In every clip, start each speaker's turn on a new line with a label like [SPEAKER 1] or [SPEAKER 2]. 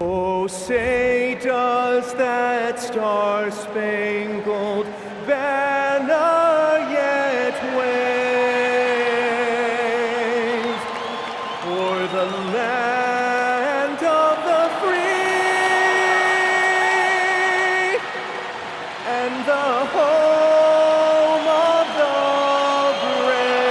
[SPEAKER 1] Oh, say does that star-spangled banner yet wave o'er the land of the free and the home of the brave?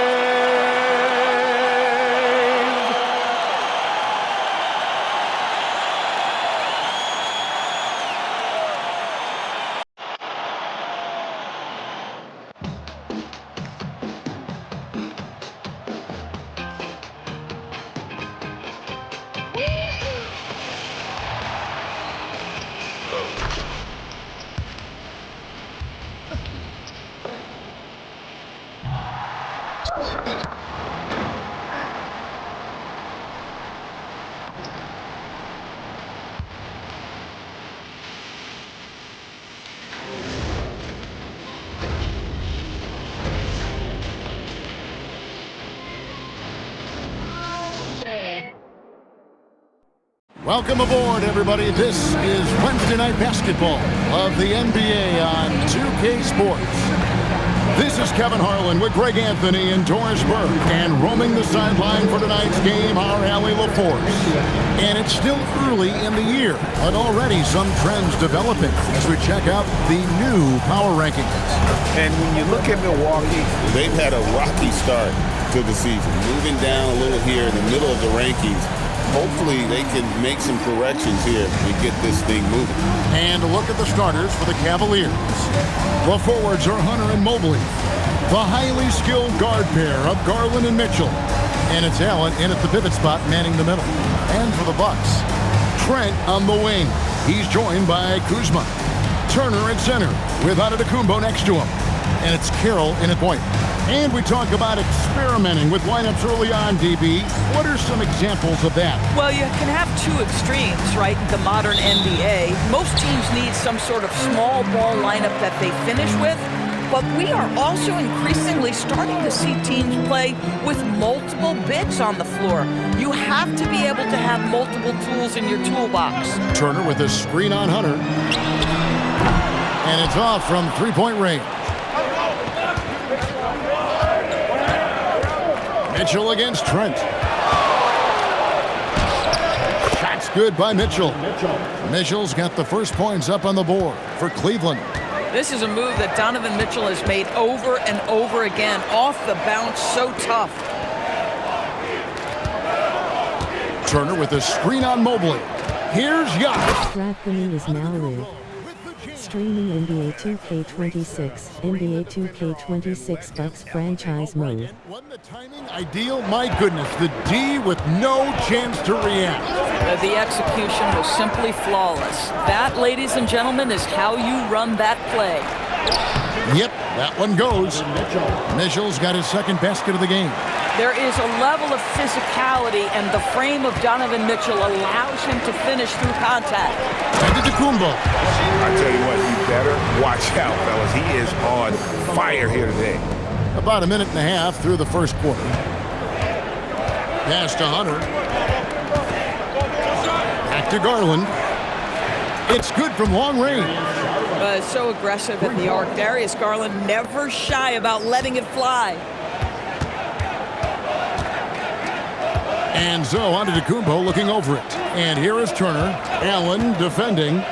[SPEAKER 2] Welcome aboard, everybody. This is Wednesday Night Basketball of the NBA on 2K Sports. This is Kevin Harlan with Greg Anthony and Doris Burke, and roaming the sideline for tonight's game, our Allie LaForce. And it's still early in the year, but already some trends developing as we check out the new power rankings.
[SPEAKER 3] And when you look at Milwaukee, they've had a rocky start to the season, moving down a little here in the middle of the rankings. Hopefully they can make some corrections here to get this thing moving.
[SPEAKER 2] And a look at the starters for the Cavaliers. The forwards are Hunter and Mobley. The highly skilled guard pair of Garland and Mitchell. And it's Allen in at the pivot spot, manning the middle. And for the Bucks, Trent on the wing. He's joined by Kuzma. Turner at center with Antetokounmpo next to him. And it's Carroll in at point. And we talk about experimenting with lineups early on, DB. What are some examples of that?
[SPEAKER 4] Well, you can have two extremes, right? The modern NBA. Most teams need some sort of small ball lineup that they finish with. But we are also increasingly starting to see teams play with multiple bigs on the floor. You have to be able to have multiple tools in your toolbox.
[SPEAKER 2] Turner with a screen on Hunter. And it's off from three-point range. Mitchell against Trent. Shot's good by Mitchell. Mitchell's got the first points up on the board for Cleveland.
[SPEAKER 4] This is a move that Donovan Mitchell has made over and over again. Off the bounce, so tough.
[SPEAKER 2] Turner with a screen on Mobley. Here's Yacht.
[SPEAKER 5] Draft is now live. Streaming NBA 2K26, NBA 2K26 Bucks franchise mode.
[SPEAKER 2] Wasn't the timing ideal? My goodness, the D with no chance to react.
[SPEAKER 4] The execution was simply flawless. That, ladies and gentlemen, is how you run that play.
[SPEAKER 2] Yep, that one goes. Mitchell's got his second basket of the game.
[SPEAKER 4] There is a level of physicality, and the frame of Donovan Mitchell allows him to finish through contact.
[SPEAKER 2] Antetokounmpo.
[SPEAKER 3] I tell you what, you better watch out, fellas. He is on fire here today.
[SPEAKER 2] About a minute and a half through the first quarter. Pass to Hunter. Back to Garland. It's good from long range.
[SPEAKER 4] So aggressive at the arc. Darius Garland never shy about letting it fly.
[SPEAKER 2] And so Antetokounmpo looking over it. And here is Turner. Allen defending.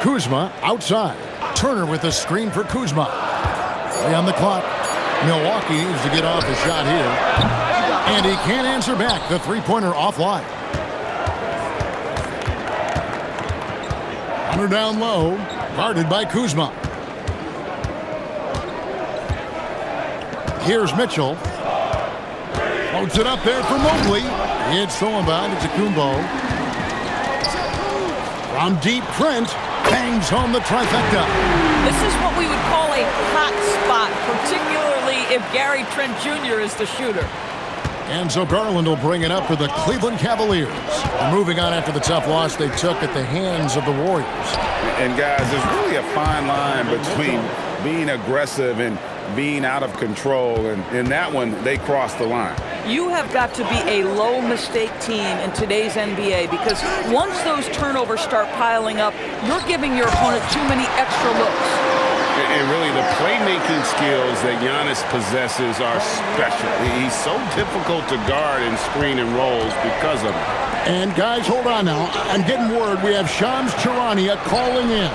[SPEAKER 2] Kuzma outside. Turner with a screen for Kuzma. Play on the clock. Milwaukee needs to get off a shot here. And he can't answer back. The three-pointer offline. Hunter down low. Guarded by Kuzma. Here's Mitchell. Floats it up there for Mobley. It's thrown by Antetokounmpo. From deep, Trent bangs home the trifecta.
[SPEAKER 4] This is what we would call a hot spot, particularly if Gary Trent Jr. is the shooter.
[SPEAKER 2] And so Garland will bring it up for the Cleveland Cavaliers. And moving on after the tough loss they took at the hands of the Warriors.
[SPEAKER 3] And guys, there's really a fine line between being aggressive and being out of control. And in that one, they crossed the line.
[SPEAKER 4] You have got to be a low mistake team in today's NBA because once those turnovers start piling up, you're giving your opponent too many extra looks.
[SPEAKER 3] And really, the playmaking skills that Giannis possesses are special. He's so difficult to guard in screen and rolls because of it.
[SPEAKER 2] And guys, hold on now. I'm getting word we have Shams Charania calling in.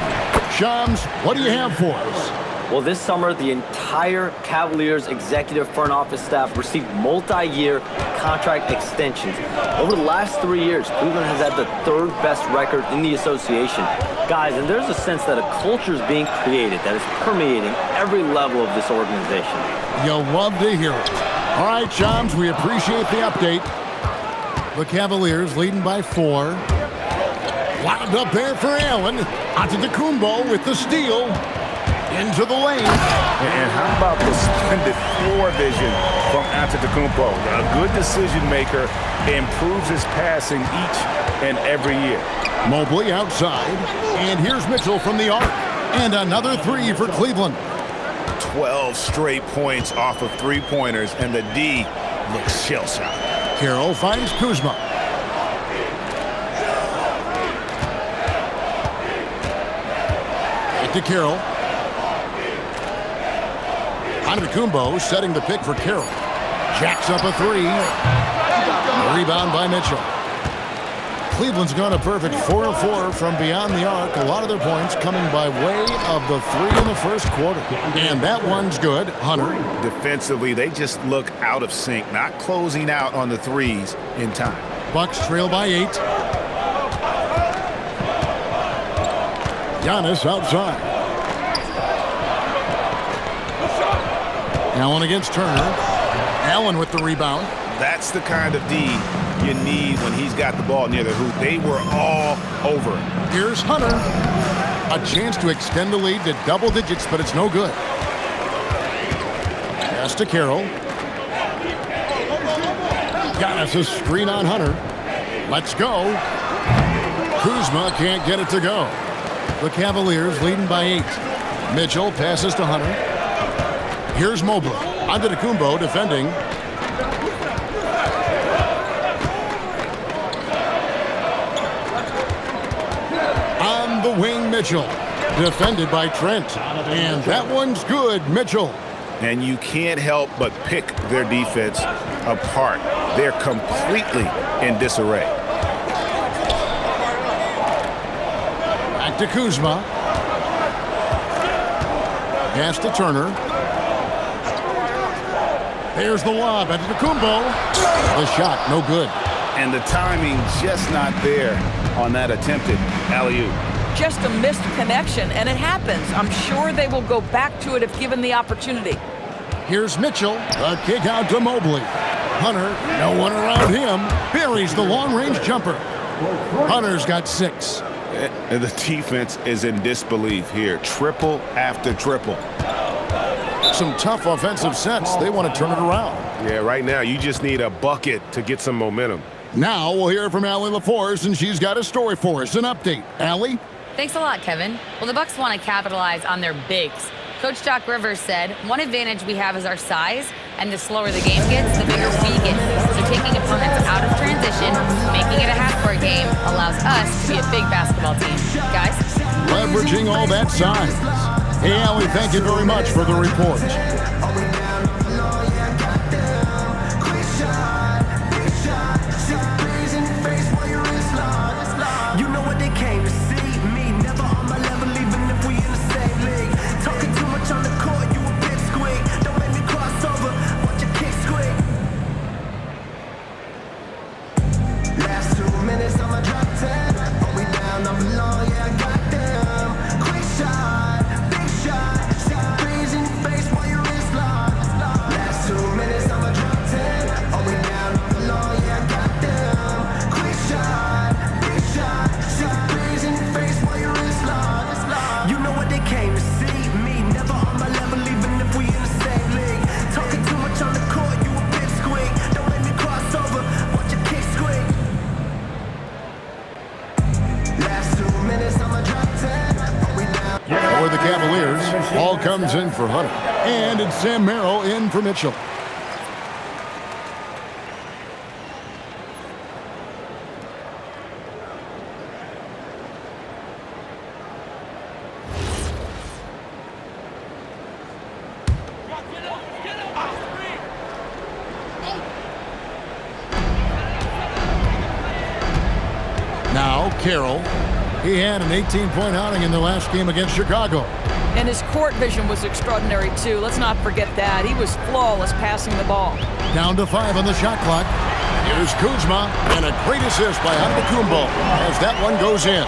[SPEAKER 2] Shams, what do you have for us?
[SPEAKER 6] Well, this summer, the entire Cavaliers executive front office staff received multi-year contract extensions. Over the last 3 years, Cleveland has had the third best record in the association. Guys, and there's a sense that a culture is being created that is permeating every level of this organization.
[SPEAKER 2] You'll love to hear it. All right, Shams, we appreciate the update. The Cavaliers leading by 4. Wound up there for Allen. Antetokounmpo with the steal. Into the lane.
[SPEAKER 7] And how about the splendid floor vision from Antetokounmpo? A good decision maker, improves his passing each and every year.
[SPEAKER 2] Mobley outside. And here's Mitchell from the arc. And another 3 for Cleveland.
[SPEAKER 7] 12 straight points off of three-pointers, and the D looks shell-shocked.
[SPEAKER 2] Carroll finds Kuzma. Back to Carroll. Antetokounmpo setting the pick for Carroll. Jacks up a 3. Rebound by Mitchell. Cleveland's gone a perfect 4 of 4 from beyond the arc. A lot of their points coming by way of the 3 in the first quarter. And that one's good. Hunter.
[SPEAKER 7] Defensively, they just look out of sync, not closing out on the threes in time.
[SPEAKER 2] Bucks trail by 8. Giannis outside. Allen against Turner. Allen with the rebound.
[SPEAKER 7] That's the kind of D you need when he's got the ball near the hoop. They were all over it.
[SPEAKER 2] Here's Hunter. A chance to extend the lead to double digits, but it's no good. Pass to Carroll. Giannis a screen on Hunter. Let's go. Kuzma can't get it to go. The Cavaliers leading by 8. Mitchell passes to Hunter. Here's Mobley. Antetokounmpo defending. On the wing, Mitchell. Defended by Trent. And that one's good, Mitchell.
[SPEAKER 7] And you can't help but pick their defense apart. They're completely in disarray.
[SPEAKER 2] Back to Kuzma. Pass to Turner. There's the lob. Antetokounmpo. The shot, no good.
[SPEAKER 7] And the timing just not there on that attempted alley-oop.
[SPEAKER 4] Just a missed connection, and it happens. I'm sure they will go back to it if given the opportunity.
[SPEAKER 2] Here's Mitchell. A kick out to Mobley. Hunter, no one around him. Buries the long-range jumper. Hunter's got 6.
[SPEAKER 7] And the defense is in disbelief here. Triple after triple.
[SPEAKER 2] Some tough offensive sets. They want to turn it around.
[SPEAKER 8] Yeah, right now you just need a bucket to get some momentum.
[SPEAKER 2] Now we'll hear from Allie LaForce, and she's got a story for us. An update. Allie?
[SPEAKER 9] Thanks a lot, Kevin. Well, the Bucks want to capitalize on their bigs. Coach Doc Rivers said, one advantage we have is our size, and the slower the game gets, the bigger we get. So taking opponents out of transition, making it a half-court game, allows us to be a big basketball team. Guys?
[SPEAKER 2] Leveraging all that size. Hey, Allie, thank you very much for the report.
[SPEAKER 1] You know what they came to see. Me, never on my level, even if we in the same league. Talking too much on the court, you a big squeak. Don't make me cross over, watch your kick squeak. Last 2 minutes, I'ma drop 10. Hold me down, I'm long, yeah, I got them. Quick shot, big shot. Shot threes in your face while your wrist locked. Last 2 minutes, I'ma drop 10. Hold me down, I'm long, yeah, I got them. Quick shot, big shot. Shot threes in your face while your wrist locked. You know what they came to see. Me, never on my level, even if we in the same league. Talking too much on the court, you a big squeak. Don't make me cross over, watch your kick squeak. Last 2 minutes, I'ma drop 10. Hold me down.
[SPEAKER 2] For the Cavaliers, ball comes in for Hunter. And it's Sam Merrill in for Mitchell. Now, Carroll. He had an 18-point outing in the last game against Chicago.
[SPEAKER 4] And his court vision was extraordinary, too. Let's not forget that. He was flawless passing the ball.
[SPEAKER 2] Down to 5 on the shot clock. Here's Kuzma, and a great assist by Antetokounmpo as that one goes in.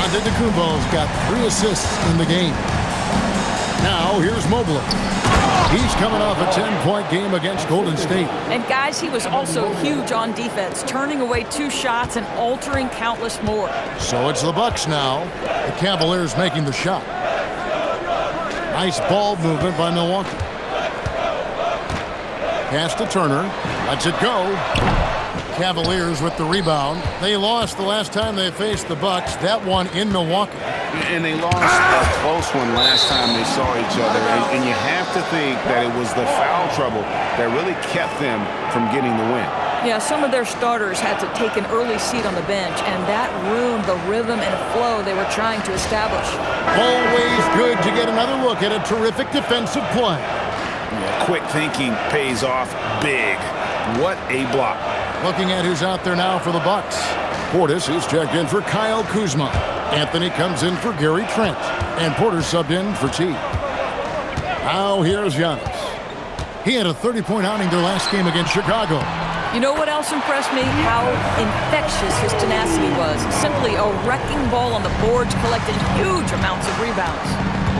[SPEAKER 2] Antetokounmpo's got 3 assists in the game. Now, here's Mobley. He's coming off a 10-point game against Golden State.
[SPEAKER 4] And guys, he was also huge on defense, turning away 2 shots and altering countless more.
[SPEAKER 2] So it's the Bucks now. The Cavaliers making the shot. Nice ball movement by Milwaukee. Pass to Turner. Lets it go. Cavaliers with the rebound. They lost the last time they faced the Bucks. That one in Milwaukee.
[SPEAKER 3] And they lost a close one last time they saw each other. And you have to think that it was the foul trouble that really kept them from getting the win.
[SPEAKER 4] Yeah, some of their starters had to take an early seat on the bench, and that ruined the rhythm and flow they were trying to establish.
[SPEAKER 2] Always good to get another look at a terrific defensive play.
[SPEAKER 3] Yeah, quick thinking pays off big. What a block.
[SPEAKER 2] Looking at who's out there now for the Bucks. Portis is checked in for Kyle Kuzma. Anthony comes in for Gary Trent. And Porter subbed in for T. Now here's Giannis. He had a 30-point outing their last game against Chicago.
[SPEAKER 4] You know what else impressed me? How infectious his tenacity was. Simply a wrecking ball on the boards, collecting huge amounts of rebounds.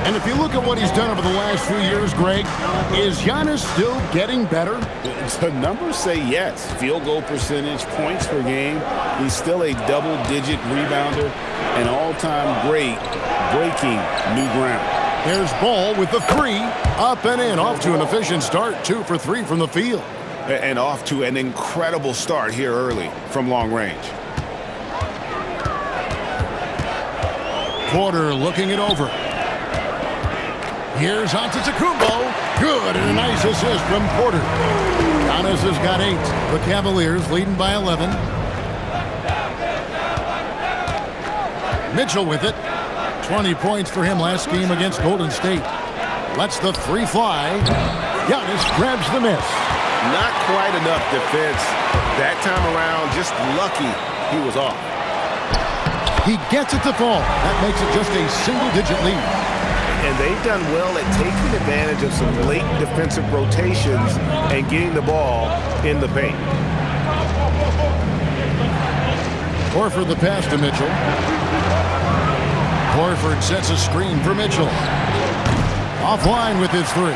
[SPEAKER 2] And if you look at what he's done over the last few years, Greg, is Giannis still getting better?
[SPEAKER 3] The numbers say yes. Field goal percentage, points per game. He's still a double-digit rebounder, an all-time great, breaking new ground.
[SPEAKER 2] There's Ball with the 3, up and in, off to an efficient start, 2 for 3 from the field.
[SPEAKER 3] And off to an incredible start here early from long range.
[SPEAKER 2] Porter looking it over. Here's Antetokounmpo. Good, and a nice assist from Porter. Giannis has got 8. The Cavaliers leading by 11. Mitchell with it. 20 points for him last game against Golden State. Lets the 3 fly. Giannis grabs the miss.
[SPEAKER 3] Not quite enough defense that time around. Just lucky he was off.
[SPEAKER 2] He gets it to fall. That makes it just a single-digit lead.
[SPEAKER 7] And they've done well at taking advantage of some late defensive rotations and getting the ball in the paint.
[SPEAKER 2] Horford the pass to Mitchell. Horford sets a screen for Mitchell. Offline with his 3.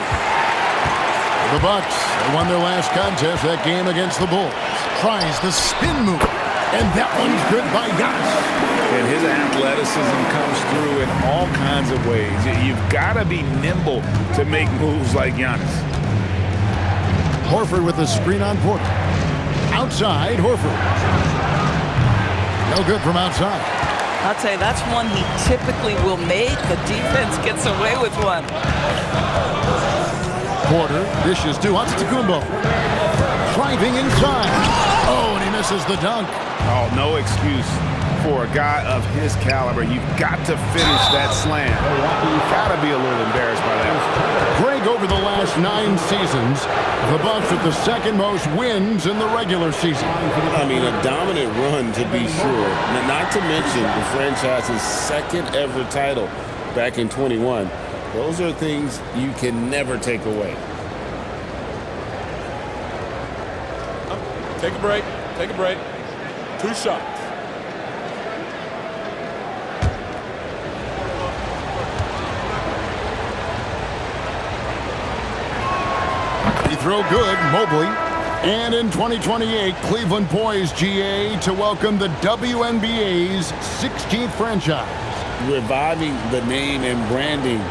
[SPEAKER 2] The Bucks, they won their last contest, that game against the Bulls. Tries the spin move, and that one's good by Giannis.
[SPEAKER 7] And his athleticism comes through in all kinds of ways. You've got to be nimble to make moves like Giannis.
[SPEAKER 2] Horford with a screen on Porter. Outside, Horford. No good from outside.
[SPEAKER 4] I'll tell you, that's one he typically will make. The defense gets away with one.
[SPEAKER 2] Porter dishes to Antetokounmpo. Driving inside. Oh, and he misses the dunk.
[SPEAKER 7] Oh, no excuse for a guy of his caliber. You've got to finish that slam. You've got to be a little embarrassed by that.
[SPEAKER 2] Greg, over the last 9 seasons, the Bucks with the 2nd most wins in the regular season.
[SPEAKER 3] I mean, a dominant run to be sure. Not to mention the franchise's 2nd ever title back in 21. Those are things you can never take away.
[SPEAKER 10] Take a break. Take a break. 2 shots.
[SPEAKER 2] He throw good, Mobley. And in 2028, Cleveland poised, GA, to welcome the WNBA's 16th franchise.
[SPEAKER 3] Reviving the name and branding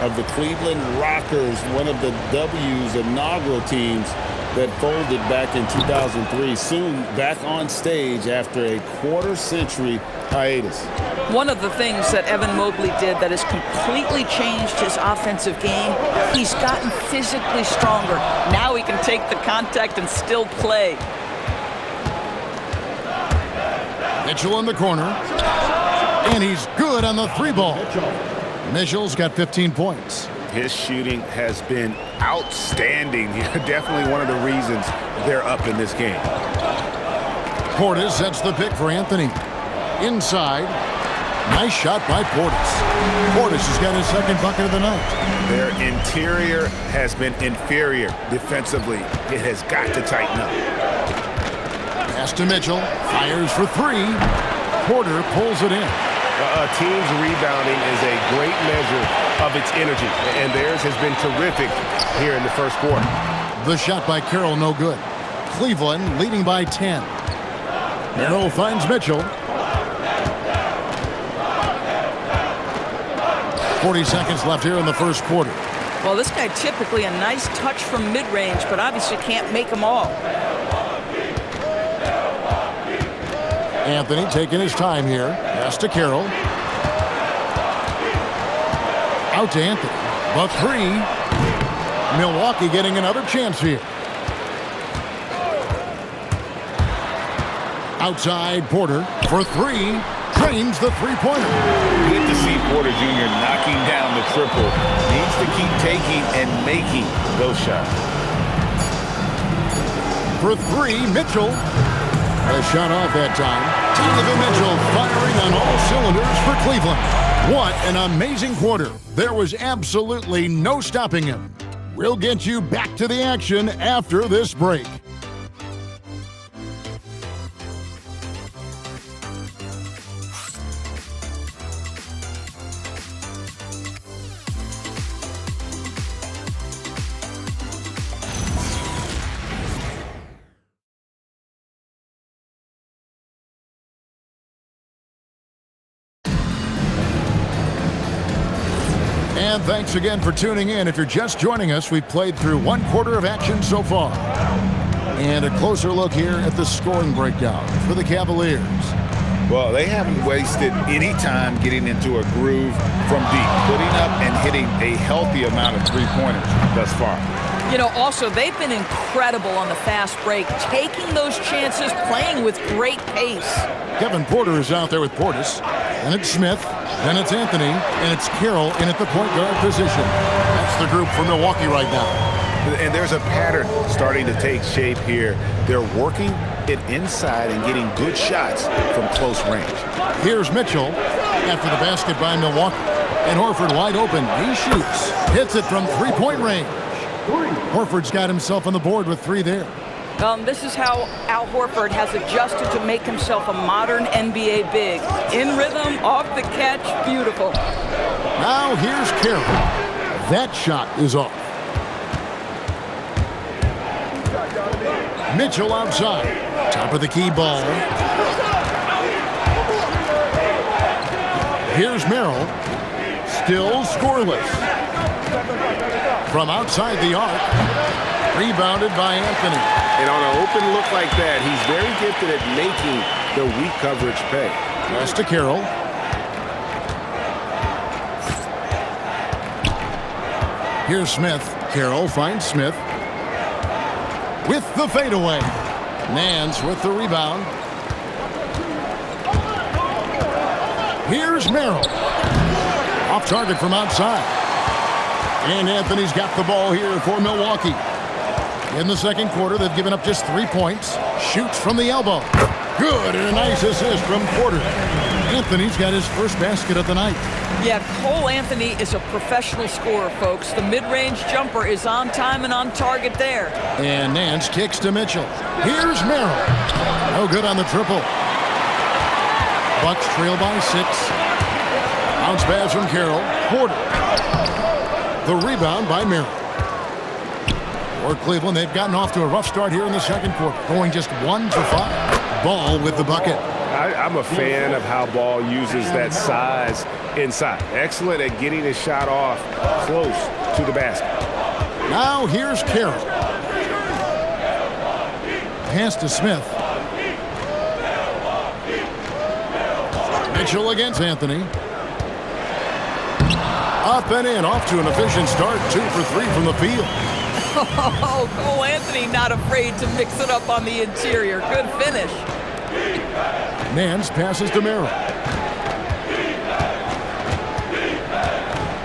[SPEAKER 3] of the Cleveland Rockers, one of the W's inaugural teams that folded back in 2003, soon back on stage after a quarter-century hiatus.
[SPEAKER 4] One of the things that Evan Mobley did that has completely changed his offensive game, he's gotten physically stronger. Now he can take the contact and still play.
[SPEAKER 2] Mitchell in the corner. And he's good on the 3 ball. Mitchell's got 15 points.
[SPEAKER 7] His shooting has been outstanding. Definitely one of the reasons they're up in this game.
[SPEAKER 2] Portis sets the pick for Anthony. Inside. Nice shot by Portis. Portis has got his second bucket of the night.
[SPEAKER 7] Their interior has been inferior defensively. It has got to tighten up.
[SPEAKER 2] Pass to Mitchell. Fires for three. Porter pulls it in.
[SPEAKER 7] A team's rebounding is a great measure of its energy, and theirs has been terrific here in the first quarter.
[SPEAKER 2] The shot by Carroll, no good. Cleveland leading by 10. Merrill finds Mitchell. 40 seconds left here in the first quarter.
[SPEAKER 4] Well, this guy typically a nice touch from mid-range, but obviously can't make them all.
[SPEAKER 2] Anthony taking his time here. Pass to Carroll. Out to Anthony. The three. Milwaukee getting another chance here. Outside Porter for three. Drains the three-pointer.
[SPEAKER 3] Good to see Porter Jr. knocking down the triple. Needs to keep taking and making those shots.
[SPEAKER 2] For three, Mitchell. A shot off that time. Donovan Mitchell firing on all cylinders for Cleveland. What an amazing quarter. There was absolutely no stopping him. We'll get you back to the action after this break. And thanks again for tuning in. If you're just joining us, we've played through one quarter of action so far. And a closer look here at the scoring breakdown for the Cavaliers.
[SPEAKER 3] Well, they haven't wasted any time getting into a groove from deep, putting up and hitting a healthy amount of three-pointers thus far.
[SPEAKER 4] You know, also, they've been incredible on the fast break, taking those chances, playing with great pace.
[SPEAKER 2] Kevin Porter is out there with Portis. And it's Smith. Then it's Anthony. And it's Carroll in at the point guard position. That's the group for Milwaukee right now.
[SPEAKER 7] And there's a pattern starting to take shape here. They're working it inside and getting good shots from close range.
[SPEAKER 2] Here's Mitchell after the basket by Milwaukee. And Horford wide open. He shoots. Hits it from three-point range. Horford's got himself on the board with three there.
[SPEAKER 4] This is how Al Horford has adjusted to make himself a modern NBA big. In rhythm, off the catch, beautiful.
[SPEAKER 2] Now here's Carroll. That shot is off. Mitchell outside. Top of the key ball. Here's Merrill. Still scoreless. From outside the arc. Rebounded by Anthony.
[SPEAKER 8] And on an open look like that, he's very gifted at making the weak coverage pay.
[SPEAKER 2] Pass to Carroll. Here's Smith. Carroll finds Smith. With the fadeaway. Nance with the rebound. Here's Merrill. Off target from outside. And Anthony's got the ball here for Milwaukee. In the second quarter, they've given up just 3 points. Shoots from the elbow. Good, and a nice assist from Porter. Anthony's got his first basket of the night.
[SPEAKER 4] Yeah, Cole Anthony is a professional scorer, folks. The mid-range jumper is on time and on target there.
[SPEAKER 2] And Nance kicks to Mitchell. Here's Merrill. No good on the triple. Bucks trail by 6. Bounce pass from Carroll. Porter. The rebound by Merrill. For Cleveland, they've gotten off to a rough start here in the second quarter, going just 1 for 5. Ball with the bucket.
[SPEAKER 7] I'm a fan of how Ball uses that size inside. Excellent at getting his shot off close to the basket.
[SPEAKER 2] Now here's Carroll. Pass to Smith. Mitchell against Anthony. Up and in, off to an efficient start. 2 for 3 from the field.
[SPEAKER 4] Oh, Cole Anthony not afraid to mix it up on the interior. Good finish.
[SPEAKER 2] Nance passes to Merrill.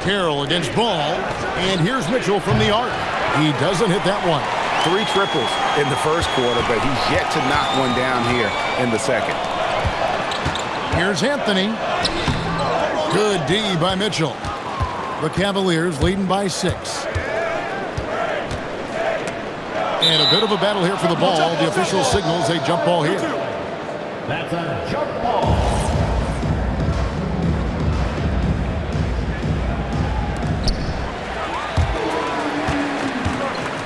[SPEAKER 2] Carroll against Ball. And here's Mitchell from the arc. He doesn't hit that one.
[SPEAKER 7] 3 triples in the first quarter, but he's yet to knock one down here in the second.
[SPEAKER 2] Here's Anthony. Good D by Mitchell. The Cavaliers leading by 6. And a bit of a battle here for the ball. The official signals a jump ball here.
[SPEAKER 11] That's a jump ball.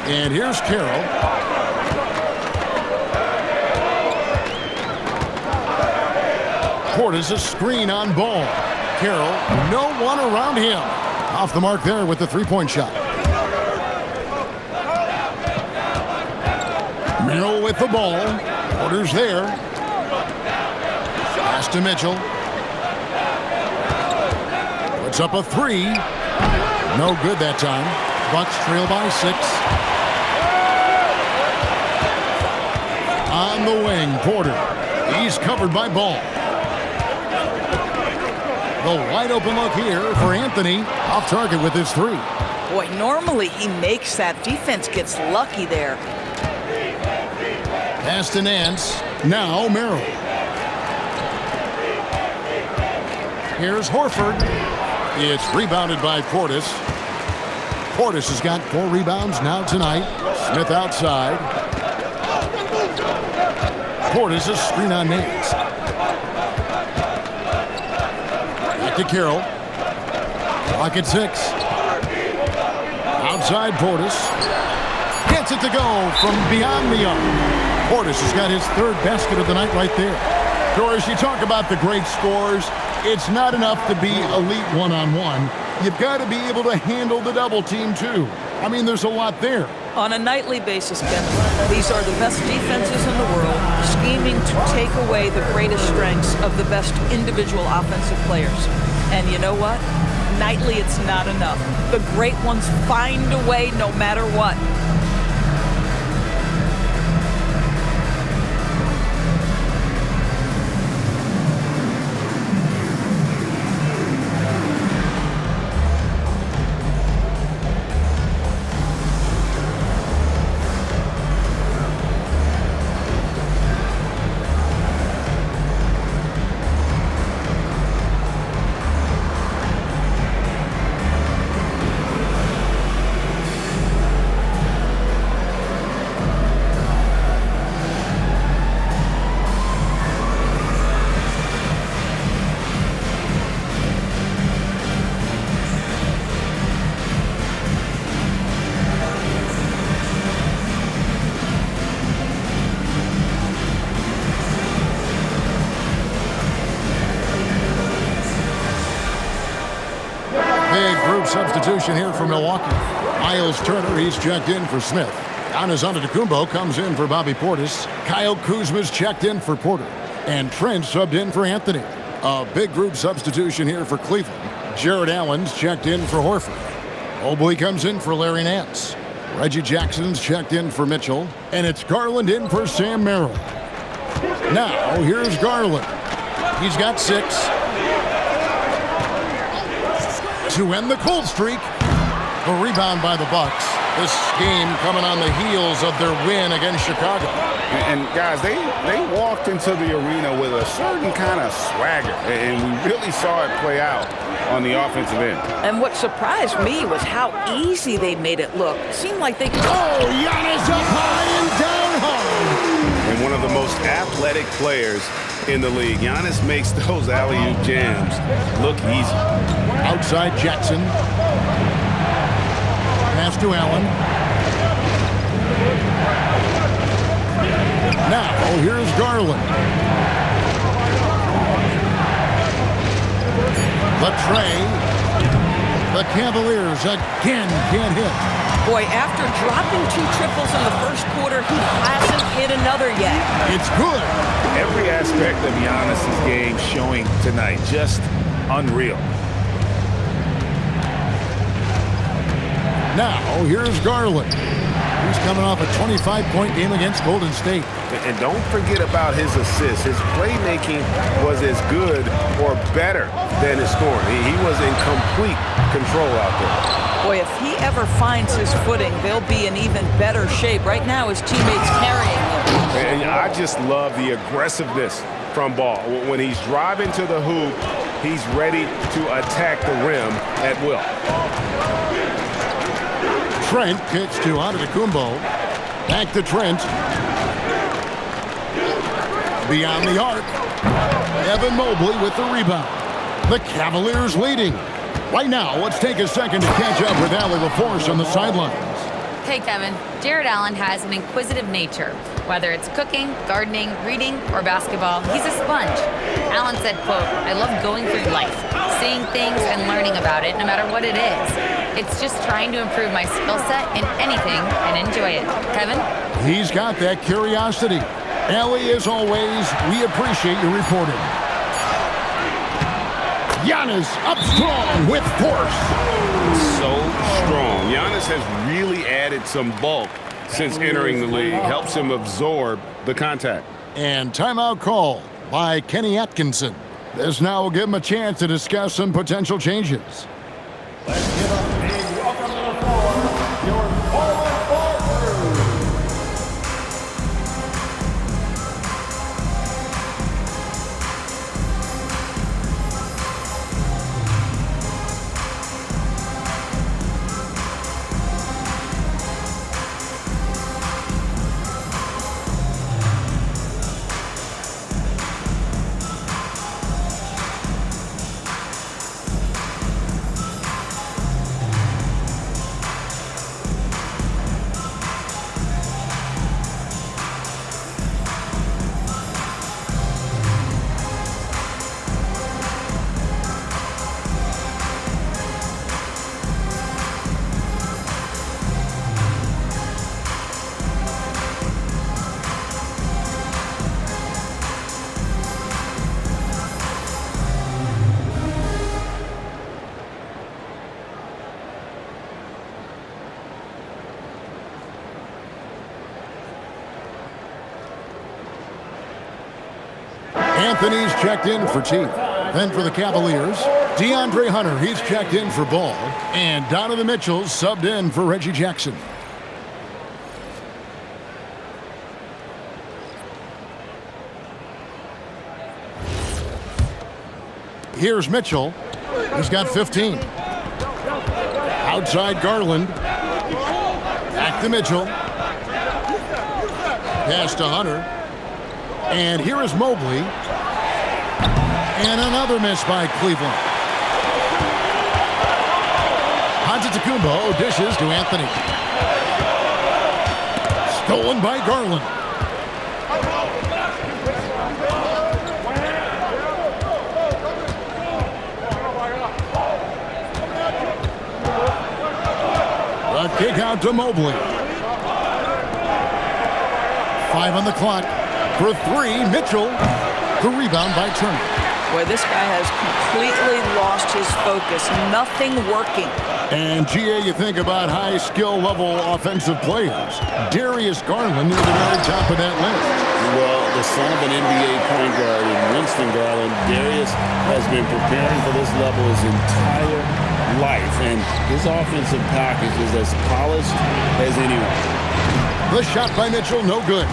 [SPEAKER 2] And here's Carroll. Portis a screen on ball. Carroll, no one around him. Off the mark there with the three-point shot. Merrill with the ball. Porter's there. Pass to Mitchell. Puts up a 3. No good that time. Bucks trail by 6. On the wing, Porter. He's covered by Ball. The wide open look here for Anthony. Off target with his 3.
[SPEAKER 4] Boy, normally he makes that. Defense gets lucky there.
[SPEAKER 2] Pass to Nance. Now Merrill. Here's Horford. It's rebounded by Portis. Portis has got 4 rebounds now tonight. Smith outside. Portis a screen on Nance. Back to Carroll. Clock at 6. Outside Portis. Gets it to go from beyond the arc. Portis has got his 3rd basket of the night right there. Doris, you talk about the great scores. It's not enough to be elite one-on-one. You've got to be able to handle the double team, too. I mean, there's a lot there.
[SPEAKER 4] On a nightly basis, Ken, these are the best defenses in the world, scheming to take away the greatest strengths of the best individual offensive players. And you know what? Nightly, it's not enough. The great ones find a way no matter what.
[SPEAKER 2] Substitution here for Milwaukee. Miles Turner, he's checked in for Smith. Giannis Antetokounmpo comes in for Bobby Portis. Kyle Kuzma's checked in for Porter. And Trent subbed in for Anthony. A big group substitution here for Cleveland. Jared Allen's checked in for Horford. Mobley comes in for Larry Nance. Reggie Jackson's checked in for Mitchell. And it's Garland in for Sam Merrill. Now, here's Garland. He's got 6. To end the cold streak. A rebound by the Bucks. This game coming on the heels of their win against Chicago.
[SPEAKER 3] And guys, they walked into the arena with a certain kind of swagger, and we really saw it play out on the offensive end.
[SPEAKER 4] And what surprised me was how easy they made it look. It seemed like they could...
[SPEAKER 2] Oh, Giannis up high and down hard.
[SPEAKER 3] And one of the most athletic players in the league. Giannis makes those alley-oop jams look easy.
[SPEAKER 2] Outside Jackson. Pass to Allen. Now, here's Garland. The tray. The Cavaliers again can't hit.
[SPEAKER 4] Boy, after dropping 2 triples in the first quarter, he hasn't hit another yet.
[SPEAKER 2] It's good.
[SPEAKER 7] Every aspect of Giannis' game showing tonight. Just unreal.
[SPEAKER 2] Now, here's Garland. He's coming off a 25-point game against Golden State.
[SPEAKER 3] And don't forget about his assists. His playmaking was as good or better than his scoring. He was in complete control out there.
[SPEAKER 4] Boy, if he ever finds his footing, they'll be in even better shape. Right now, his teammates carrying him.
[SPEAKER 7] And I just love the aggressiveness from Ball. When he's driving to the hoop, he's ready to attack the rim at will.
[SPEAKER 2] Trent kicks to Antetokounmpo. Back to Trent. Beyond the arc. Evan Mobley with the rebound. The Cavaliers leading. Right now, let's take a second to catch up with Allie LaForce on the sidelines.
[SPEAKER 9] Hey, Kevin. Jared Allen has an inquisitive nature. Whether it's cooking, gardening, reading, or basketball, he's a sponge. Allen said, quote, "I love going through life, seeing things and learning about it no matter what it is. It's just trying to improve my skill set in anything and enjoy it." Kevin?
[SPEAKER 2] He's got that curiosity. Allie, as always, we appreciate your reporting. Giannis up strong with force.
[SPEAKER 3] So strong. Giannis has really added some bulk since entering the league. Helps him absorb the contact.
[SPEAKER 2] And timeout call by Kenny Atkinson. This now will give him a chance to discuss some potential changes.
[SPEAKER 11] Let's give a big welcome to the floor, your forward.
[SPEAKER 2] Anthony's checked in for Teague. Then for the Cavaliers, DeAndre Hunter, he's checked in for Ball. And Donovan Mitchell's subbed in for Reggie Jackson. Here's Mitchell. He's got 15. Outside Garland. Back to Mitchell. Pass to Hunter. And here is Mobley. And another miss by Cleveland. Antetokounmpo dishes to Anthony. Stolen by Garland. The kick out to Mobley. 5 on the clock. For 3, Mitchell. The rebound by Turner.
[SPEAKER 4] Boy, this guy has completely lost his focus. Nothing working.
[SPEAKER 2] And, GA, you think about high skill level offensive players. Darius Garland near the very top of that list.
[SPEAKER 3] Well, the son of an NBA point guard in Winston Garland, Darius has been preparing for this level his entire life. And his offensive package is as polished as anyone.
[SPEAKER 2] The shot by Mitchell, no good.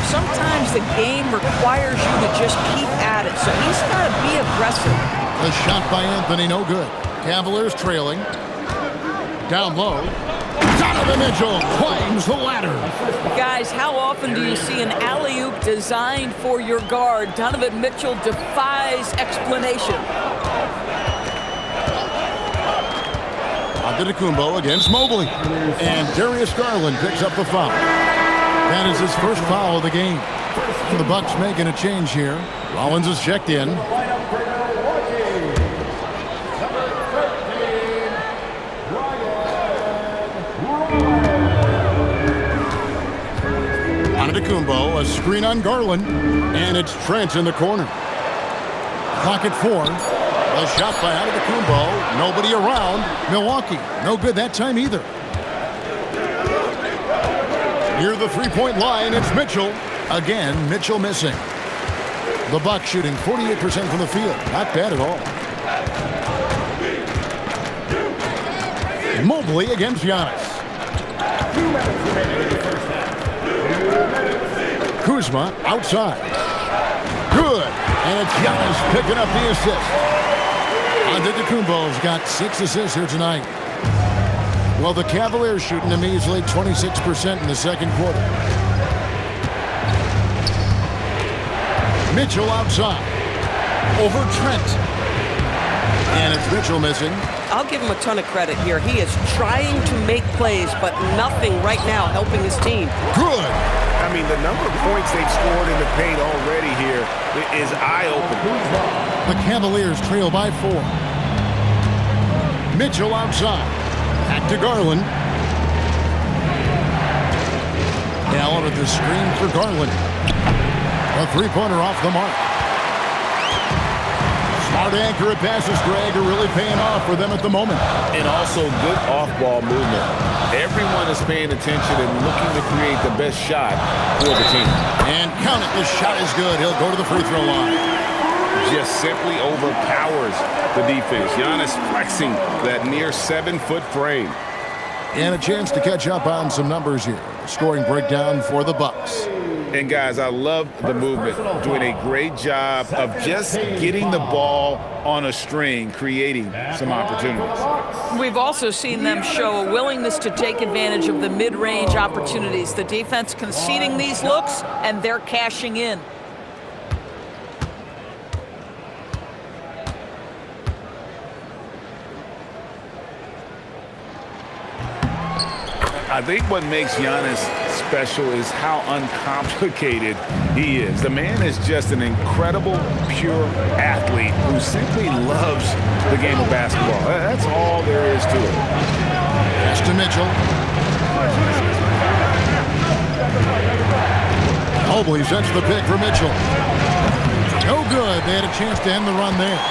[SPEAKER 4] Sometimes the game requires you to just keep at it, so he's got to be aggressive.
[SPEAKER 2] The shot by Anthony, no good. Cavaliers trailing. Down low. Donovan Mitchell climbs the ladder.
[SPEAKER 4] Guys, how often do you see an alley-oop designed for your guard? Donovan Mitchell defies explanation.
[SPEAKER 2] Antetokounmpo against Mobley. And Darius Garland picks up the foul. That is his first foul of the game. The Bucks making a change here. Rollins is checked in. Antetokounmpo, a screen on Garland, and it's Trent in the corner. Clock at 4. A shot by Antetokounmpo. Nobody around. Milwaukee, no good that time either. Near the three-point line, it's Mitchell. Again, Mitchell missing. The Bucks shooting 48% from the field. Not bad at all. Mobley against Giannis.
[SPEAKER 11] 2 minutes remaining in the first half. 2 minutes.
[SPEAKER 2] Kuzma outside. Good. And it's Giannis picking up the assist. Antetokounmpo's got 6 assists here tonight. Well, the Cavaliers shooting a measly 26% in the second quarter. Mitchell outside. Over Trent. And it's Mitchell missing.
[SPEAKER 12] I'll give him a ton of credit here. He is trying to make plays, but nothing right now helping his team.
[SPEAKER 2] Good.
[SPEAKER 7] I mean, the number of points they've scored in the paint already here is eye-opening.
[SPEAKER 2] The Cavaliers trail by 4. Mitchell outside. Back to Garland. Allen at the screen for Garland. A three-pointer off the mark. Smart accurate passes, Greg, are really paying off for them at the moment.
[SPEAKER 3] And also good off-ball movement. Everyone is paying attention and looking to create the best shot for the team.
[SPEAKER 2] And count it, the shot is good. He'll go to the free throw line.
[SPEAKER 3] Just simply overpowers the defense. Giannis flexing that near 7-foot frame.
[SPEAKER 2] And a chance to catch up on some numbers here. Scoring breakdown for the Bucks.
[SPEAKER 3] And guys, I love the movement, doing a great job of just getting the ball on a string, creating some opportunities.
[SPEAKER 4] We've also seen them show a willingness to take advantage of the mid-range opportunities. The defense conceding these looks, and they're cashing in.
[SPEAKER 7] I think what makes Giannis special is how uncomplicated he is. The man is just an incredible, pure athlete who simply loves the game of basketball. That's all there is to it.
[SPEAKER 2] Pass to Mitchell. Mobley sets the pick for Mitchell. No good. They had a chance to end the run there.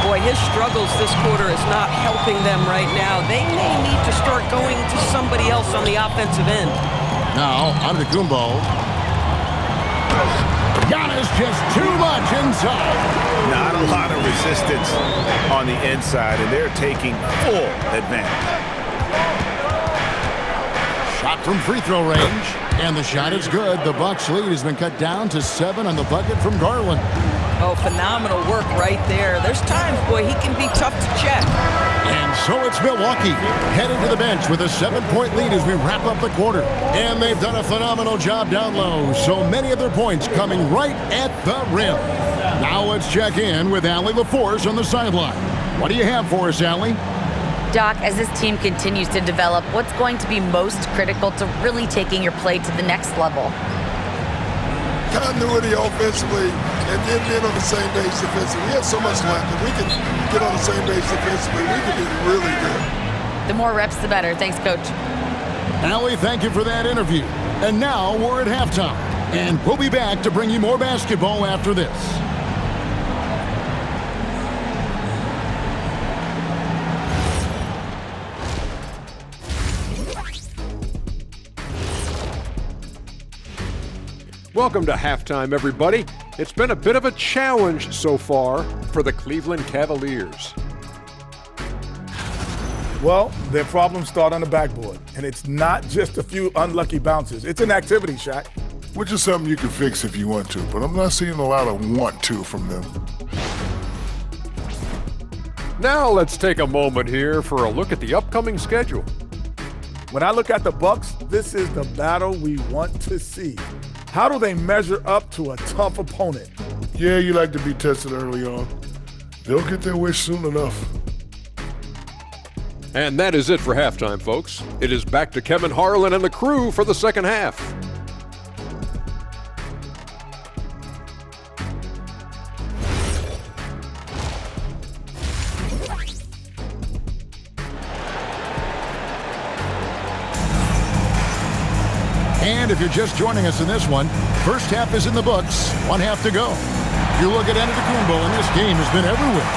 [SPEAKER 12] Boy, his struggles this quarter is not helping them right now. They may need to start going to somebody else on the offensive end.
[SPEAKER 2] Now, Antetokounmpo. Giannis just too much inside.
[SPEAKER 7] Not a lot of resistance on the inside, and they're taking full advantage.
[SPEAKER 2] Shot from free throw range, and the shot is good. The Bucks lead has been cut down to 7 on the bucket from Garland.
[SPEAKER 12] Oh, phenomenal work right there. There's times, boy, he can be tough to check.
[SPEAKER 2] And so it's Milwaukee heading to the bench with a 7-point lead as we wrap up the quarter. And they've done a phenomenal job down low. So many of their points coming right at the rim. Now let's check in with Allie LaForce on the sideline. What do you have for us, Allie?
[SPEAKER 9] Doc, as this team continues to develop, what's going to be most critical to really taking your play to the next level?
[SPEAKER 13] Continuity offensively and then being on the same page defensively. We have so much left. If we can get on the same page defensively, we can be really good.
[SPEAKER 9] The more reps, the better. Thanks, Coach.
[SPEAKER 2] Allie, thank you for that interview. And now we're at halftime. And we'll be back to bring you more basketball after this.
[SPEAKER 14] Welcome to halftime, everybody. It's been a bit of a challenge so far for the Cleveland Cavaliers.
[SPEAKER 15] Well, their problems start on the backboard, and it's not just a few unlucky bounces. It's an activity, Shaq.
[SPEAKER 13] Which is something you can fix if you want to, but I'm not seeing a lot of want to from them.
[SPEAKER 14] Now let's take a moment here for a look at the upcoming schedule.
[SPEAKER 15] When I look at the Bucks, this is the battle we want to see. How do they measure up to a tough opponent?
[SPEAKER 13] Yeah, you like to be tested early on. They'll get their wish soon enough.
[SPEAKER 14] And that is it for halftime, folks. It is back to Kevin Harlan and the crew for the second half.
[SPEAKER 2] And if you're just joining us in this one, first half is in the books, 1 half to go. You look at Antetokounmpo, and this game has been everywhere.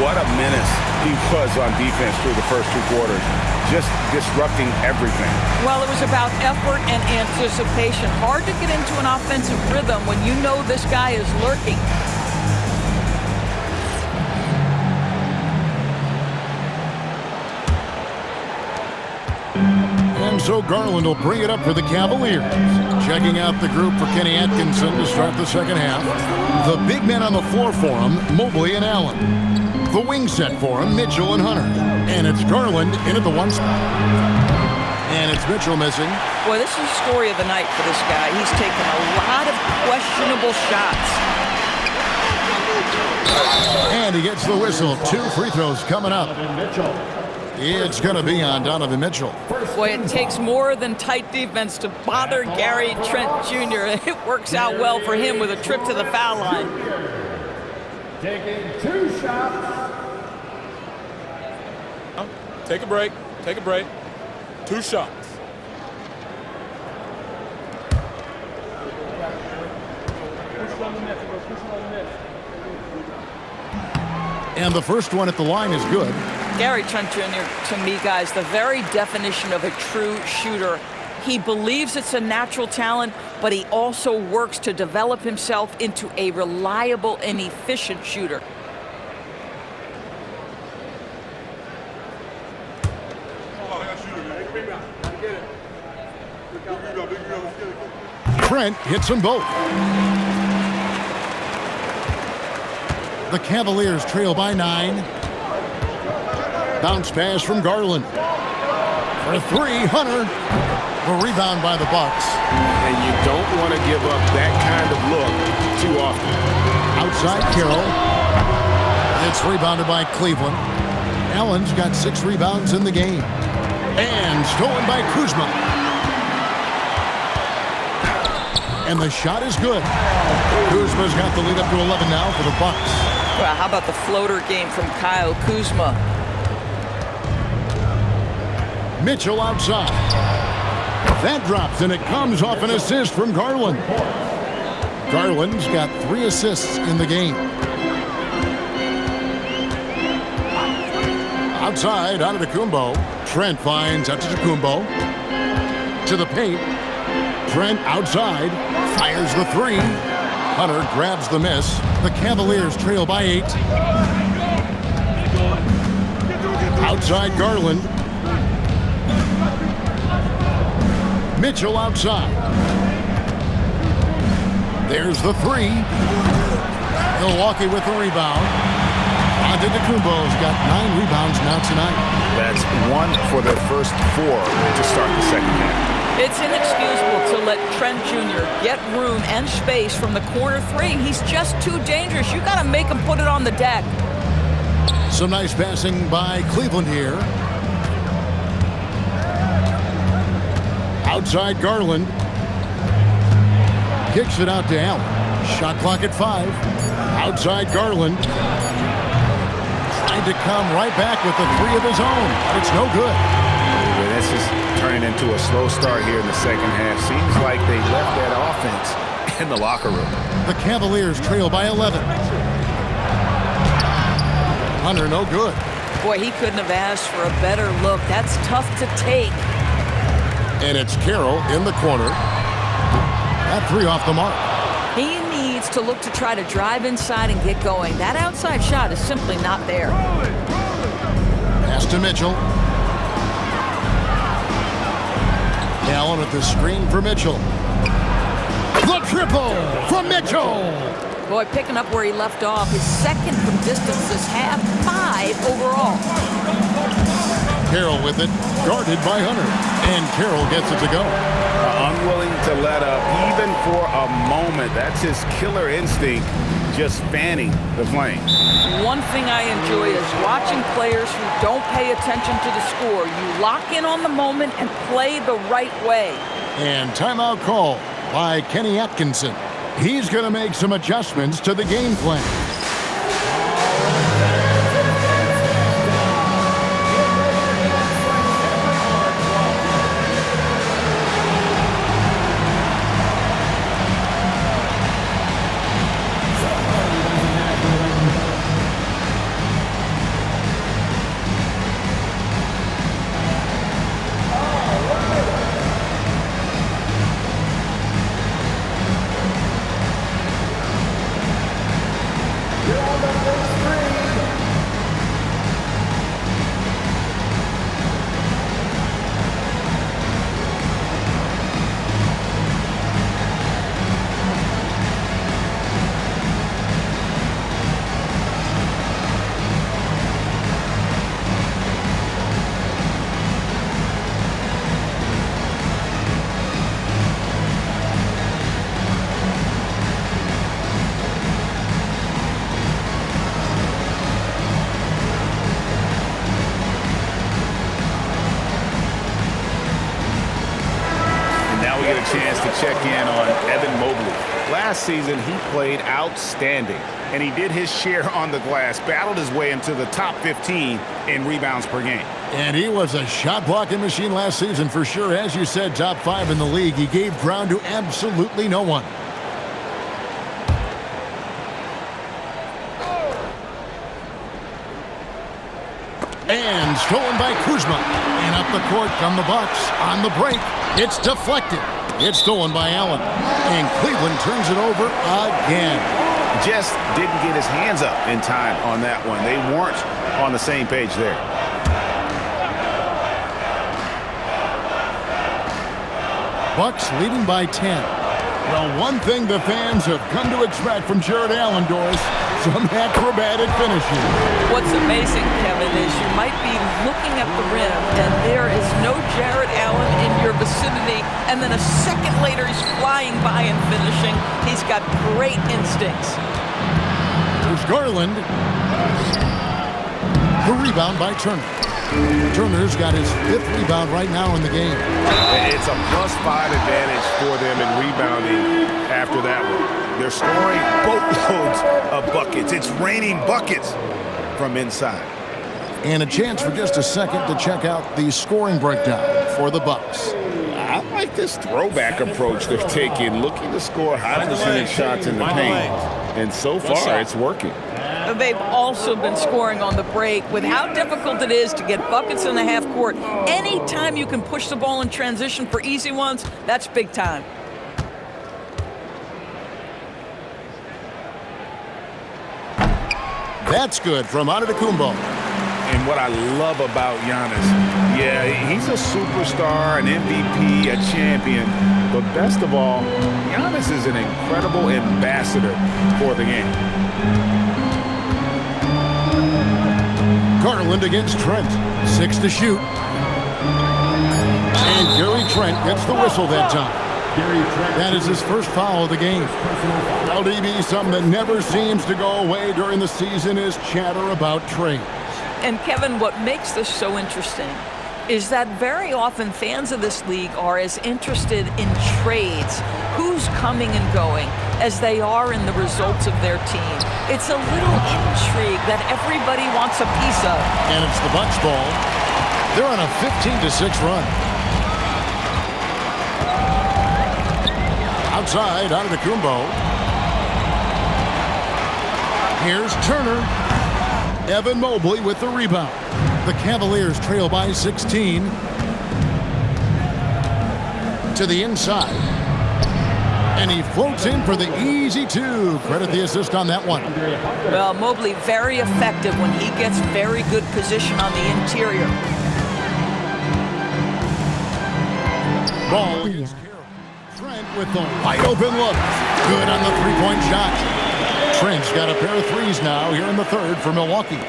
[SPEAKER 3] What a menace he was on defense through the first 2 quarters, just disrupting everything.
[SPEAKER 4] Well, it was about effort and anticipation. Hard to get into an offensive rhythm when you know this guy is lurking.
[SPEAKER 2] And And so Garland will bring it up for the Cavaliers. Checking out the group for Kenny Atkinson to start the second half. The big men on the floor for him, Mobley and Allen. The wing set for him, Mitchell and Hunter. And it's Garland in at the 1 spot. And it's Mitchell missing.
[SPEAKER 4] Boy, this is the story of the night for this guy. He's taken a lot of questionable shots.
[SPEAKER 2] And he gets the whistle. 2 free throws coming up. It's going to be on Donovan Mitchell.
[SPEAKER 4] Boy, it takes more than tight defense to bother Gary Trent Jr. It works out well for him with a trip to the foul line.
[SPEAKER 11] Taking 2 shots.
[SPEAKER 10] Take a break. Take a break. 2 shots.
[SPEAKER 2] And the first one at the line is good.
[SPEAKER 4] Gary Trent Jr., to me, guys, the very definition of a true shooter. He believes it's a natural talent, but he also works to develop himself into a reliable and efficient shooter.
[SPEAKER 2] Trent hits them both. The Cavaliers trail by 9. Bounce pass from Garland. For 3, Hunter. The rebound by the Bucks.
[SPEAKER 8] And you don't want to give up that kind of look too often.
[SPEAKER 2] Outside Carroll. It's rebounded by Cleveland. Allen's got 6 rebounds in the game. And stolen by Kuzma. And the shot is good. Kuzma's got the lead up to 11 now for the Bucks.
[SPEAKER 4] Well, how about the floater game from Kyle Kuzma?
[SPEAKER 2] Mitchell outside. That drops, and it comes off an assist from Garland. Garland's got 3 assists in the game. Outside, Antetokounmpo. Trent finds Antetokounmpo. To the paint. Trent outside. Fires the 3. Hunter grabs the miss. The Cavaliers trail by 8. Outside Garland. Mitchell outside. There's the 3. Milwaukee with the rebound. Antetokounmpo's got 9 rebounds now tonight.
[SPEAKER 7] That's 1 for their first 4 to start the second half.
[SPEAKER 4] It's inexcusable to let Trent Jr. get room and space from the corner 3. He's just too dangerous. You got to make him put it on the deck.
[SPEAKER 2] Some nice passing by Cleveland here. Outside Garland. Kicks it out to Allen. Shot clock at 5. Outside Garland. Trying to come right back with the 3 of his own. It's no good.
[SPEAKER 7] Well, this is turning into a slow start here in the second half. Seems like they left that offense in the locker room.
[SPEAKER 2] The Cavaliers trail by 11. Hunter, no good.
[SPEAKER 4] Boy, he couldn't have asked for a better look. That's tough to take.
[SPEAKER 2] And it's Carroll in the corner. That 3 off the mark.
[SPEAKER 4] He needs to look to try to drive inside and get going. That outside shot is simply not there.
[SPEAKER 2] Pass to Mitchell. Allen at the screen for Mitchell. The triple from Mitchell.
[SPEAKER 4] Boy, picking up where he left off. His second from distance this half, 5 overall.
[SPEAKER 2] Carroll with it, guarded by Hunter. And Carroll gets it to go.
[SPEAKER 7] Unwilling to let up even for a moment. That's his killer instinct, just fanning the flame.
[SPEAKER 4] One thing I enjoy is watching players who don't pay attention to the score. You lock in on the moment and play the right way.
[SPEAKER 2] And timeout call by Kenny Atkinson. He's going to make some adjustments to the game plan.
[SPEAKER 7] Evan Mobley. Last season, he played outstanding, and he did his share on the glass, battled his way into the top 15 in rebounds per game.
[SPEAKER 2] And he was a shot-blocking machine last season for sure. As you said, top 5 in the league. He gave ground to absolutely no one. And stolen by Kuzma. And up the court come the Bucks on the break. It's deflected. It's stolen by Allen. And Cleveland turns it over again.
[SPEAKER 7] Just didn't get his hands up in time on that one. They weren't on the same page there.
[SPEAKER 2] Bucks leading by 10. Well, one thing the fans have come to expect from Jared Allen, Doris, some acrobatic finishing.
[SPEAKER 4] What's amazing, Kevin, is you might be looking at the rim and there is no Jared Allen in your vicinity, and then a second later he's flying by and finishing. He's got great instincts.
[SPEAKER 2] There's Garland. The rebound by Turner. Turner's got his 5th rebound right now in the game.
[SPEAKER 7] It's a +5 advantage for them in rebounding after that one. They're scoring boatloads of buckets. It's raining buckets from inside.
[SPEAKER 2] And a chance for just a second to check out the scoring breakdown for the Bucks.
[SPEAKER 3] I like this throwback approach they're taking, looking to score high percentage shots in the paint. And so far, it's working.
[SPEAKER 4] They've also been scoring on the break with how difficult it is to get buckets in the half court. Anytime you can push the ball in transition for easy ones, that's big time.
[SPEAKER 2] That's good from Antetokounmpo.
[SPEAKER 7] And what I love about Giannis, yeah, he's a superstar, an MVP, a champion. But best of all, Giannis is an incredible ambassador for the game.
[SPEAKER 2] Garland against Trent. 6 to shoot. And Gary Trent gets the whistle that time. That is his first foul of the game. Now, DB, something that never seems to go away during the season is chatter about trades.
[SPEAKER 4] And Kevin, what makes this so interesting is that very often fans of this league are as interested in trades, who's coming and going, as they are in the results of their team. It's a little intrigue that everybody wants a piece of.
[SPEAKER 2] And it's the Bucks ball. They're on a 15-6 run. Outside, Antetokounmpo. Here's Turner. Evan Mobley with the rebound. The Cavaliers trail by 16. To the inside. And he floats in for the easy 2. Credit the assist on that one.
[SPEAKER 4] Well, Mobley very effective when he gets very good position on the interior.
[SPEAKER 2] Ball against Carroll. Trent with the wide open look. Good on the three-point shot. Trent's got a pair of threes now here in the third for Milwaukee.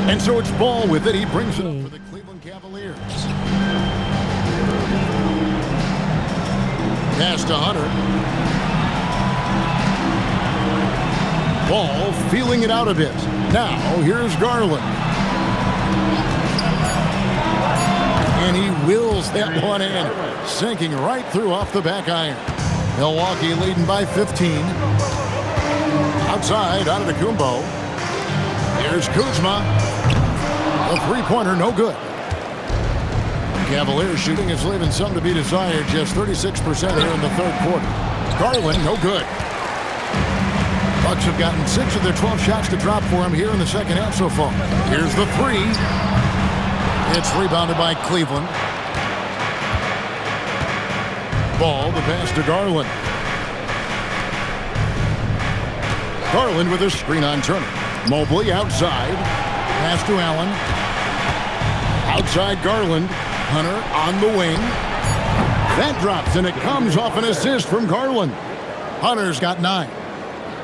[SPEAKER 2] And so it's Ball with it. He brings it up for the Cleveland Cavaliers. Pass to Hunter. Ball feeling it out a bit. Now here's Garland. And he wills that one in, sinking right through off the back iron. Milwaukee leading by 15. Outside, Antetokounmpo. Here's Kuzma. A three-pointer, no good. Cavaliers shooting is leaving some to be desired. Just 36% here in the third quarter. Garland, no good. Bucks have gotten 6 of their 12 shots to drop for him here in the second half so far. Here's the 3. It's rebounded by Cleveland. Ball, the pass to Garland. Garland with a screen on Turner. Mobley outside. Pass to Allen. Outside Garland. Hunter on the wing. That drops, and it comes off an assist from Garland. Hunter's got 9.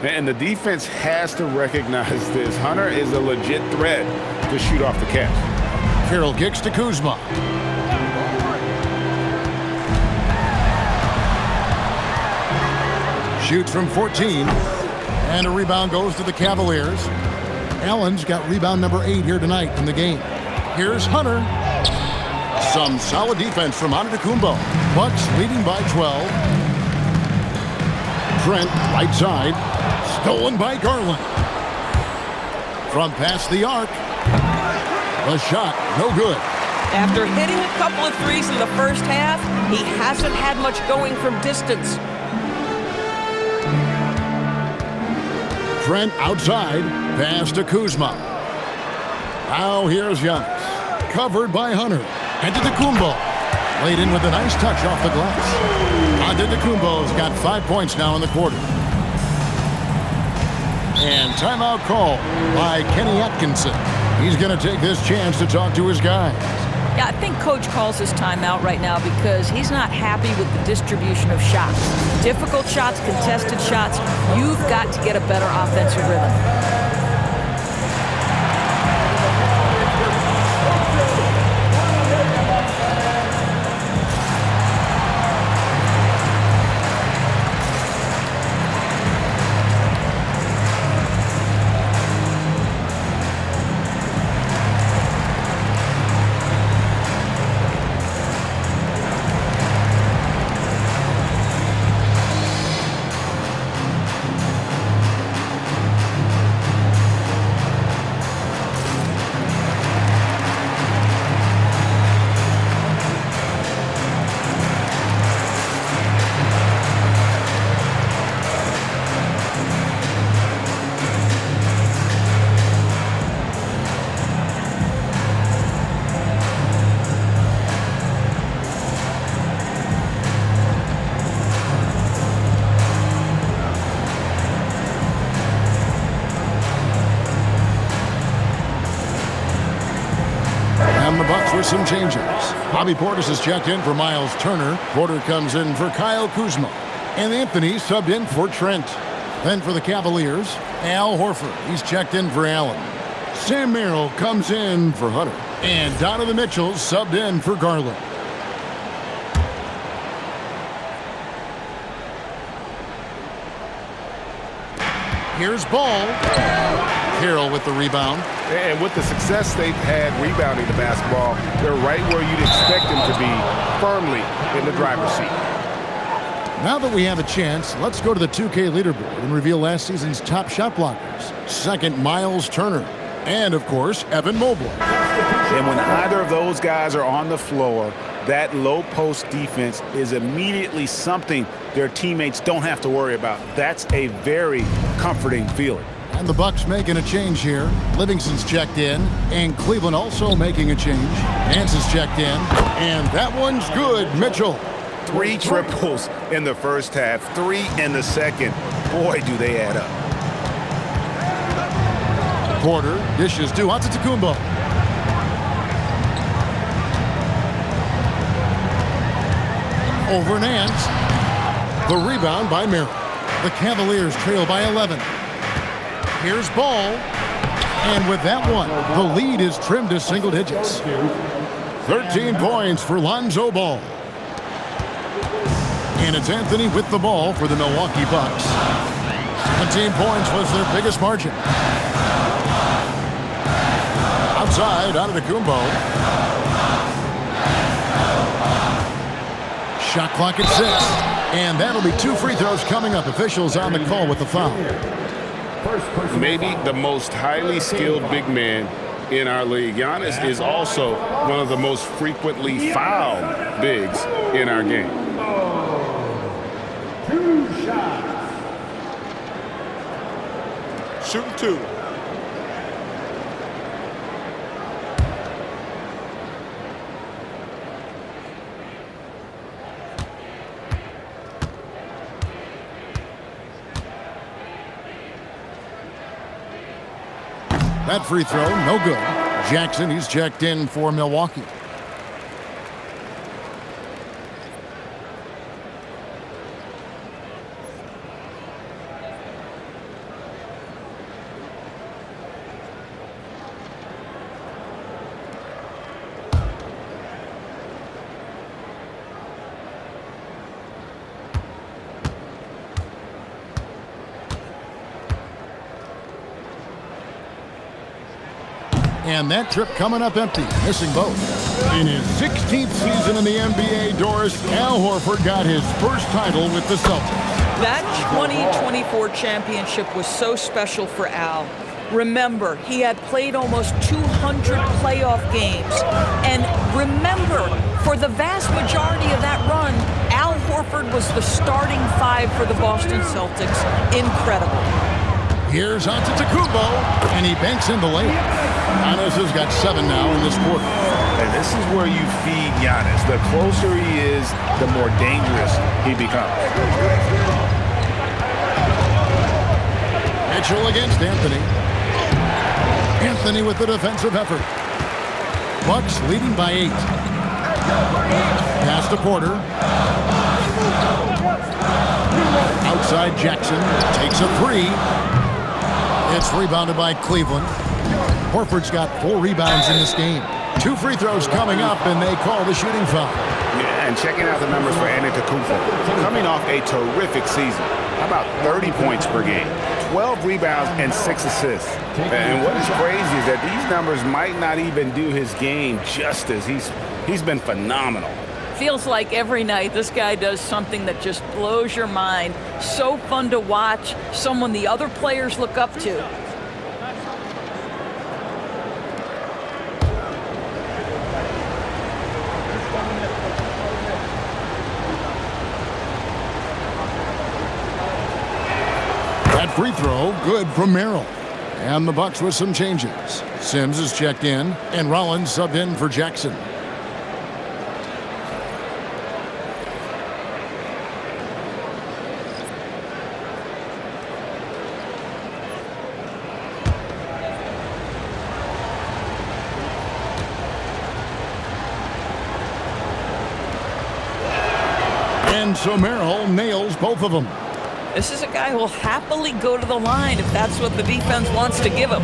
[SPEAKER 7] And the defense has to recognize this. Hunter is a legit threat to shoot off the catch.
[SPEAKER 2] Carroll kicks to Kuzma. Shoots from 14. And a rebound goes to the Cavaliers. Allen's got rebound number 8 here tonight in the game. Here's Hunter. Some solid defense from Antetokounmpo. Bucks leading by 12. Trent, right side. Stolen by Garland. From past the arc. The shot, no good.
[SPEAKER 12] After hitting a couple of threes in the first half, he hasn't had much going from distance.
[SPEAKER 2] Trent outside. Pass to Kuzma. Now here's Giannis. Covered by Hunter. Antetokounmpo. Laid in with a nice touch off the glass. Antetokounmpo's got 5 points now in the quarter. And timeout call by Kenny Atkinson. He's going to take this chance to talk to his guys.
[SPEAKER 4] Yeah, I think Coach calls his timeout right now because he's not happy with the distribution of shots. Difficult shots, contested shots. You've got to get a better offensive rhythm. Some changes. Bobby Portis is checked in for Miles Turner. Porter comes in for Kyle Kuzma. And Anthony subbed in for Trent. Then for the Cavaliers, Al Horford. He's checked in for Allen. Sam Merrill comes in for Hunter. And Donovan Mitchell subbed in for Garland. Here's Ball. Carroll with the rebound.
[SPEAKER 7] And with the success they've had rebounding the basketball, they're right where you'd expect them to be, firmly in the driver's seat.
[SPEAKER 2] Now that we have a chance, let's go to the 2K leaderboard and reveal last season's top shot blockers. Second, Miles Turner. And, of course, Evan Mobley.
[SPEAKER 7] And when either of those guys are on the floor, that low post defense is immediately something their teammates don't have to worry about. That's a very comforting feeling.
[SPEAKER 2] And the Bucks making a change here. Livingston's checked in, and Cleveland also making a change. Nance is checked in, and that one's good. Mitchell.
[SPEAKER 7] 3 triples in the first half, 3 in the second. Boy, do they add up.
[SPEAKER 2] Porter dishes to Antetokounmpo. Over Nance. The rebound by Merrill. The Cavaliers trail by 11. Here's Ball. And with that one, the lead is trimmed to single digits. 13 points for Lonzo Ball. And it's Anthony with the ball for the Milwaukee Bucks. 17 points was their biggest margin. Outside, Antetokounmpo. Shot clock at 6. And that'll be 2 free throws coming up. Officials on the call with the foul.
[SPEAKER 3] Maybe the most highly skilled big man in our league. Giannis is also one of the most frequently fouled bigs in our game.
[SPEAKER 11] 2 shots.
[SPEAKER 15] Shooting 2.
[SPEAKER 2] That free throw, no good. Jackson, he's checked in for Milwaukee. And that trip coming up empty, missing both. In his 16th season in the NBA, Doris, Al Horford got his first title with the Celtics.
[SPEAKER 4] That 2024 championship was so special for Al. Remember, he had played almost 200 playoff games. And remember, for the vast majority of that run, Al Horford was the starting five for the Boston Celtics. Incredible.
[SPEAKER 2] Here's Antetokounmpo, and he banks in the layup. Giannis has got 7 now in this quarter.
[SPEAKER 7] And this is where you feed Giannis. The closer he is, the more dangerous he becomes.
[SPEAKER 2] Mitchell against Anthony. Anthony with the defensive effort. Bucks leading by 8. Pass to Porter. Outside Jackson takes a 3. It's rebounded by Cleveland. Horford's got 4 rebounds in this game. 2 free throws coming up, and they call the shooting foul.
[SPEAKER 7] Yeah, and checking out the numbers for Antetokounmpo. Coming off a terrific season. How about 30 points per game? 12 rebounds and 6 assists. And what is crazy is that these numbers might not even do his game justice. He's been phenomenal.
[SPEAKER 4] Feels like every night this guy does something that just blows your mind. So fun to watch, someone the other players look up to.
[SPEAKER 2] That free throw, good from Merrill. And the Bucks with some changes. Sims is checked in, and Rollins subbed in for Jackson. And so Merrill nails both of them.
[SPEAKER 4] This is a guy who will happily go to the line if that's what the defense wants to give him.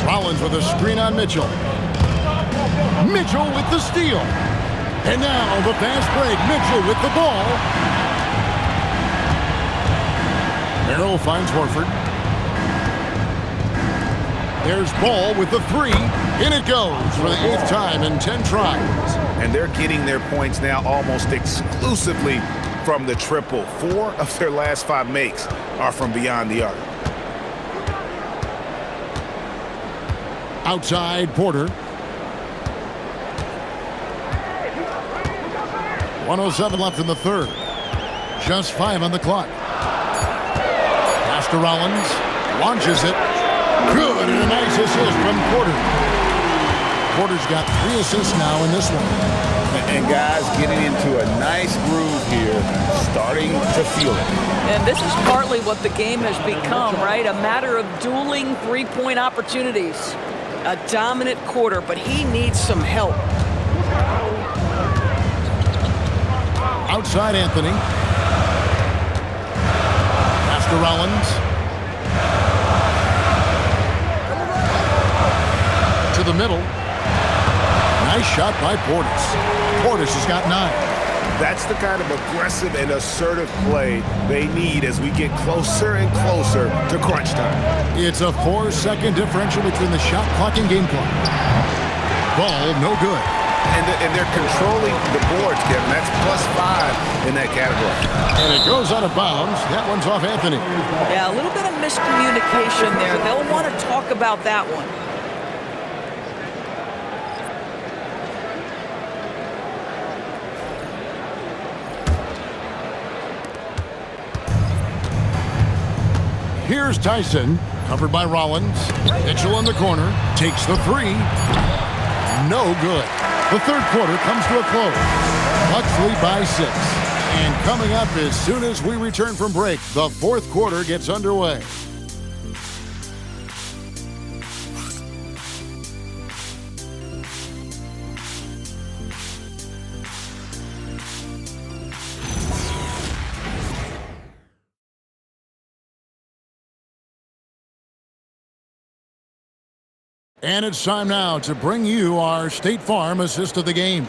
[SPEAKER 2] Rollins with a screen on Mitchell. Mitchell with the steal. And now the fast break. Mitchell with the ball. Merrill finds Horford. There's Ball with the 3. In it goes for the 8th time in 10 tries.
[SPEAKER 7] And they're getting their points now almost exclusively from the triple. 4 of their last 5 makes are from beyond the arc.
[SPEAKER 2] Outside Porter. 1:07 left in the third. Just 5 on the clock. Pass to Rollins. Launches it. Good, and a nice assist from Porter. Porter's got 3 assists now in this one.
[SPEAKER 7] And guys getting into a nice groove here, starting to feel it.
[SPEAKER 4] And this is partly what the game has become, right? A matter of dueling three-point opportunities. A dominant quarter, but he needs some help.
[SPEAKER 2] Outside Anthony. Pass to Rollins. To the middle. Nice shot by Portis. Portis has got 9.
[SPEAKER 7] That's the kind of aggressive and assertive play they need as we get closer and closer to crunch time.
[SPEAKER 2] It's a 4-second differential between the shot clock and game clock. Ball, no good.
[SPEAKER 7] And they're controlling the boards, Kevin. That's +5 in that category.
[SPEAKER 2] And it goes out of bounds. That one's off Anthony.
[SPEAKER 4] Yeah, a little bit of miscommunication there. They'll want to talk about that one.
[SPEAKER 2] Here's Tyson, covered by Rollins. Mitchell in the corner, takes the 3. No good. The third quarter comes to a close. Bucks lead by 6. And coming up as soon as we return from break, the fourth quarter gets underway. And it's time now to bring you our State Farm assist of the game.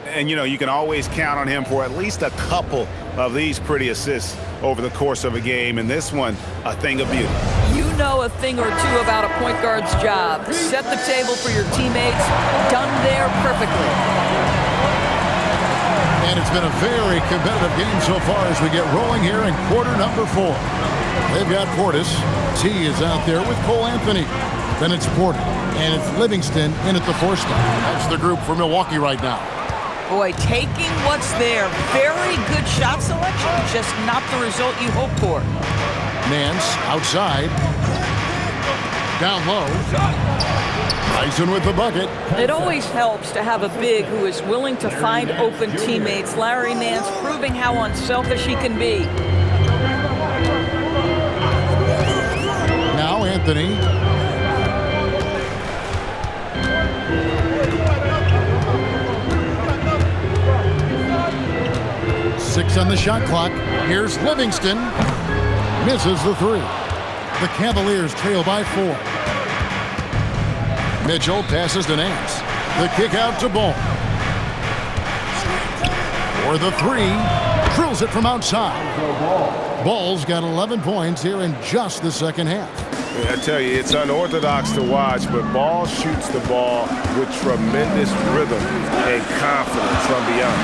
[SPEAKER 7] And, you know, you can always count on him for at least a couple of these pretty assists over the course of a game. And this one, a thing of beauty.
[SPEAKER 4] You know a thing or two about a point guard's job. Set the table for your teammates. Done there perfectly.
[SPEAKER 2] And it's been a very competitive game so far as we get rolling here in quarter number 4. They've got Portis. T is out there with Cole Anthony. Then it's Porter. And it's Livingston in at the 4 spot. That's the group for Milwaukee right now.
[SPEAKER 4] Boy, taking what's there. Very good shot selection, just not the result you hope for.
[SPEAKER 2] Nance outside. Down low. Tyson with the bucket.
[SPEAKER 4] It always helps to have a big who is willing to find open teammates. Larry Nance proving how unselfish he can be.
[SPEAKER 2] Now Anthony. Six on the shot clock. Here's Livingston. Misses the 3. The Cavaliers trail by 4. Mitchell passes to Nance. The kick out to Ball. For the 3. Drills it from outside. Ball's got 11 points here in just the second half.
[SPEAKER 3] I tell you, it's unorthodox to watch, but Ball shoots the ball with tremendous rhythm and confidence from beyond.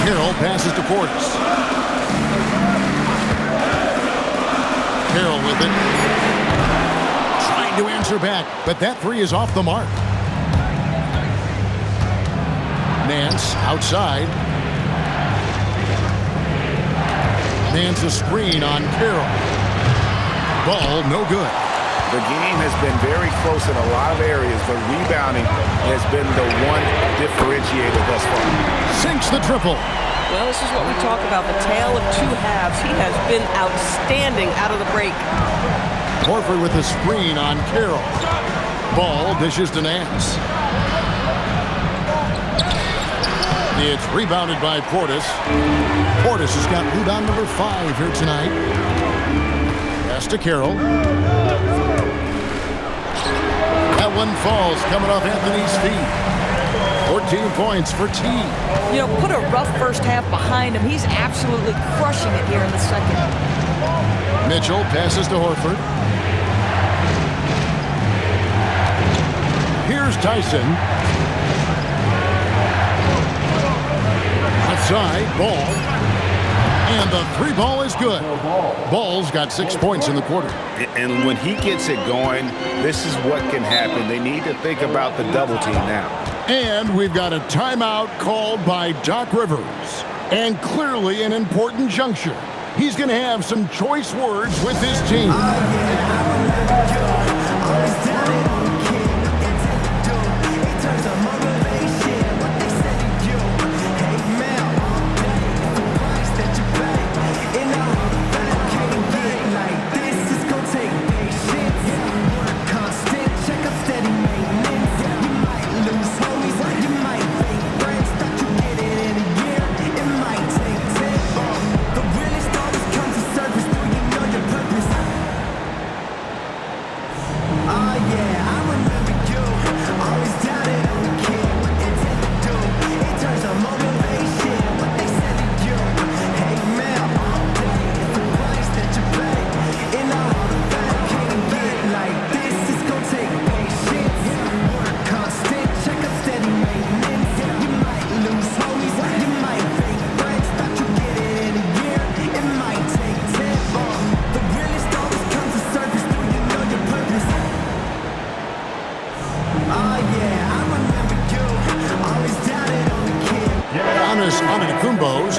[SPEAKER 2] Carroll passes to Portis. Carroll with it. Trying to answer back, but that 3 is off the mark. Nance outside. Nance a screen on Carroll. Ball no good.
[SPEAKER 7] The game has been very close in a lot of areas, but rebounding has been the one differentiator thus far.
[SPEAKER 2] Sinks the triple.
[SPEAKER 12] Well, this is what we talk about, the tale of 2 halves. He has been outstanding out of the break.
[SPEAKER 2] Horford with a screen on Carroll. Ball dishes to Nance. It's rebounded by Portis. Portis has got rebound number 5 here tonight. Pass to Carroll. That one falls coming off Anthony's feet. 14 points for T.
[SPEAKER 4] You know, put a rough first half behind him. He's absolutely crushing it here in the second.
[SPEAKER 2] Mitchell passes to Horford. Here's Tyson. Left side, Ball. And the 3 ball is good. Ball's got 6 points in the quarter.
[SPEAKER 7] And when he gets it going, this is what can happen. They need to think about the double team now.
[SPEAKER 2] And we've got a timeout called by Doc Rivers. And clearly an important juncture. He's going to have some choice words with his team.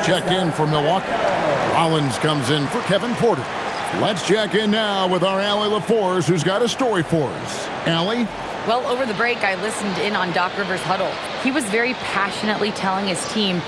[SPEAKER 2] Checked in for Milwaukee. Rollins comes in for Kevin Porter. Let's check in now with our Allie LaForce, who's got a story for us. Allie?
[SPEAKER 9] Well, over the break, I listened in on Doc Rivers' huddle. He was very passionately telling his team